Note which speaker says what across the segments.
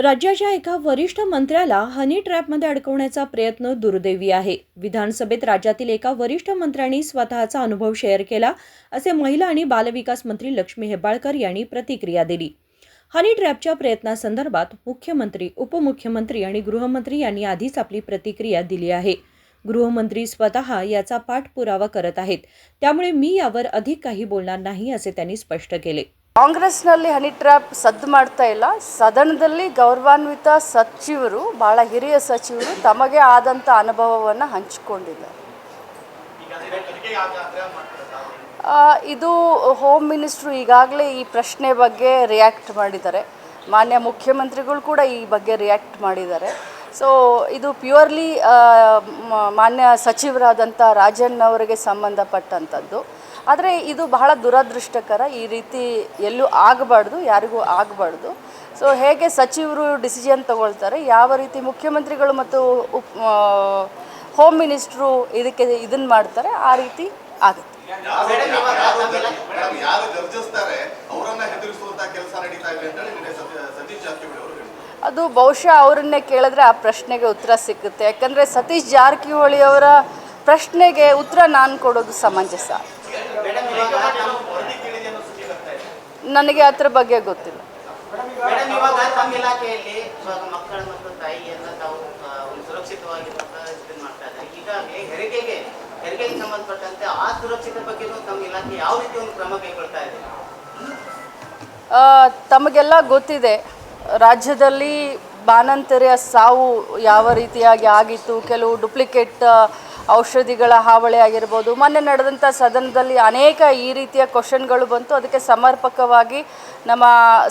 Speaker 1: राज्याच्या एका वरिष्ठ मंत्र्याला हनी ट्रॅपमध्ये अडकवण्याचा प्रयत्न दुर्दैवी आहे। विधानसभेत राज्यातील एका वरिष्ठ मंत्र्यांनी स्वतःचा अनुभव शेअर केला, असे महिला आणि बालविकास मंत्री लक्ष्मी हेब्बाळकर यांनी प्रतिक्रिया दिली। हनी ट्रॅपच्या प्रयत्नासंदर्भात मुख्यमंत्री, उपमुख्यमंत्री आणि गृहमंत्री यांनी आधीच आपली प्रतिक्रिया दिली आहे। गृहमंत्री स्वतः याचा पाठपुरावा करत आहेत, त्यामुळे मी यावर अधिक काही बोलणार नाही, असे त्यांनी स्पष्ट केले।
Speaker 2: ಕಾಂಗ್ರೆಸ್ನಲ್ಲಿ ಹನಿ ಟ್ರ್ಯಾಪ್ ಸದ್ದು ಮಾಡ್ತಾ ಇಲ್ಲ. ಸದನದಲ್ಲಿ ಗೌರವಾನ್ವಿತ ಸಚಿವರು, ಬಹಳ ಹಿರಿಯ ಸಚಿವರು ತಮಗೆ ಆದಂಥ ಅನುಭವವನ್ನು ಹಂಚಿಕೊಂಡಿದ್ದಾರೆ. ಇದು ಹೋಮ್ ಮಿನಿಸ್ಟ್ರು ಈಗಾಗಲೇ ಈ ಪ್ರಶ್ನೆ ಬಗ್ಗೆ ರಿಯಾಕ್ಟ್ ಮಾಡಿದ್ದಾರೆ. ಮಾನ್ಯ ಮುಖ್ಯಮಂತ್ರಿಗಳು ಕೂಡ ಈ ಬಗ್ಗೆ ರಿಯಾಕ್ಟ್ ಮಾಡಿದ್ದಾರೆ. ಸೊ ಇದು ಪ್ಯೂರ್ಲಿ ಮಾನ್ಯ ಸಚಿವರಾದಂಥ ರಾಜನ್ ಅವರಿಗೆ ಸಂಬಂಧಪಟ್ಟಂಥದ್ದು. ಆದರೆ ಇದು ಬಹಳ ದುರದೃಷ್ಟಕರ. ಈ ರೀತಿ ಎಲ್ಲೂ ಆಗಬಾರ್ದು, ಯಾರಿಗೂ ಆಗಬಾರ್ದು. ಸೊ ಹೇಗೆ ಸಚಿವರು ಡಿಸಿಷನ್ ತಗೊಳ್ತಾರೆ, ಯಾವ ರೀತಿ ಮುಖ್ಯಮಂತ್ರಿಗಳು ಮತ್ತು ಹೋಮ್ ಮಿನಿಸ್ಟ್ರು ಇದನ್ನು ಮಾಡ್ತಾರೆ, ಆ ರೀತಿ ಆಗುತ್ತೆ. ಅದು ಬಹುಶಃ ಅವರನ್ನೇ ಕೇಳಿದ್ರೆ ಆ ಪ್ರಶ್ನೆಗೆ ಉತ್ತರ ಸಿಗುತ್ತೆ. ಯಾಕಂದರೆ ಸತೀಶ್ ಜಾರಕಿಹೊಳಿ ಅವರ ಪ್ರಶ್ನೆಗೆ ಉತ್ತರ ನಾನು ಕೊಡೋದು ಸಮಂಜಸ. ನನಗೆ ಅದರ ಬಗ್ಗೆ ಗೊತ್ತಿಲ್ಲ. ತಮಗೆಲ್ಲ ಗೊತ್ತಿದೆ, ರಾಜ್ಯದಲ್ಲಿ ಬಾಣಂತಿಯರ ಸಾವು ಯಾವ ರೀತಿಯಾಗಿ ಆಗಿತ್ತು. ಕೆಲವು ಡುಪ್ಲಿಕೇಟ್ ಔಷಧಿಗಳ ಹಾವಳಿ ಆಗಿರ್ಬೋದು. ಮೊನ್ನೆ ನಡೆದಂಥ ಸದನದಲ್ಲಿ ಅನೇಕ ಈ ರೀತಿಯ ಕ್ವಶನ್ಗಳು ಬಂತು. ಅದಕ್ಕೆ ಸಮರ್ಪಕವಾಗಿ ನಮ್ಮ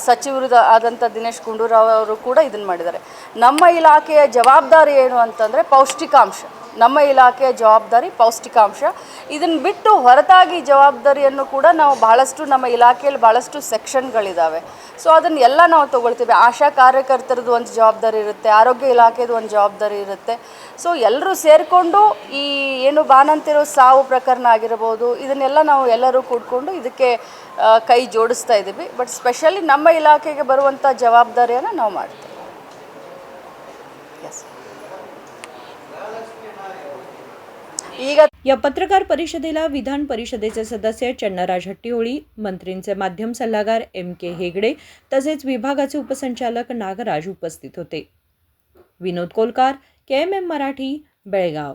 Speaker 2: ಸಚಿವರು ಆದಂಥ ದಿನೇಶ್ ಗುಂಡೂರಾವ್ ಅವರು ಕೂಡ ಇದನ್ನು ಮಾಡಿದ್ದಾರೆ. ನಮ್ಮ ಇಲಾಖೆಯ ಜವಾಬ್ದಾರಿ ಏನು ಅಂತಂದರೆ ಪೌಷ್ಟಿಕಾಂಶ. ನಮ್ಮ ಇಲಾಖೆಯ ಜವಾಬ್ದಾರಿ ಪೌಷ್ಟಿಕಾಂಶ. ಇದನ್ನು ಬಿಟ್ಟು ಹೊರತಾಗಿ ಜವಾಬ್ದಾರಿಯನ್ನು ಕೂಡ ನಾವು ಬಹಳಷ್ಟು, ನಮ್ಮ ಇಲಾಖೆಯಲ್ಲಿ ಭಾಳಷ್ಟು ಸೆಕ್ಷನ್ಗಳಿದ್ದಾವೆ. ಸೊ ಅದನ್ನು ಎಲ್ಲ ನಾವು ತೊಗೊಳ್ತೀವಿ. ಆಶಾ ಕಾರ್ಯಕರ್ತರದ್ದು ಒಂದು ಜವಾಬ್ದಾರಿ ಇರುತ್ತೆ, ಆರೋಗ್ಯ ಇಲಾಖೆದು ಒಂದು ಜವಾಬ್ದಾರಿ ಇರುತ್ತೆ. ಸೊ ಎಲ್ಲರೂ ಸೇರಿಕೊಂಡು ಈ ಏನು ಬಾಣಂತಿಯರ ಸಾವು ಪ್ರಕರಣ ಆಗಿರ್ಬೋದು, ಇದನ್ನೆಲ್ಲ ನಾವು ಎಲ್ಲರೂ ಕೂಡಿಕೊಂಡು ಇದಕ್ಕೆ ಕೈ ಜೋಡಿಸ್ತಾ ಇದ್ದೀವಿ. ಬಟ್ ಸ್ಪೆಷಲಿ ನಮ್ಮ ಇಲಾಖೆಗೆ ಬರುವಂಥ ಜವಾಬ್ದಾರಿಯನ್ನು ನಾವು ಮಾಡ್ತೀವಿ.
Speaker 1: या पत्रकार परिषदेला विधान परिषदेचे सदस्य चन्नराज हट्टीहोळी, मंत्रींचे माध्यम सल्लागार MK हेगडे तसेच विभागाचे उपसंचालक नागराज उपस्थित होते। विनोद कोलकार, KMM मराठी, बेळगाव।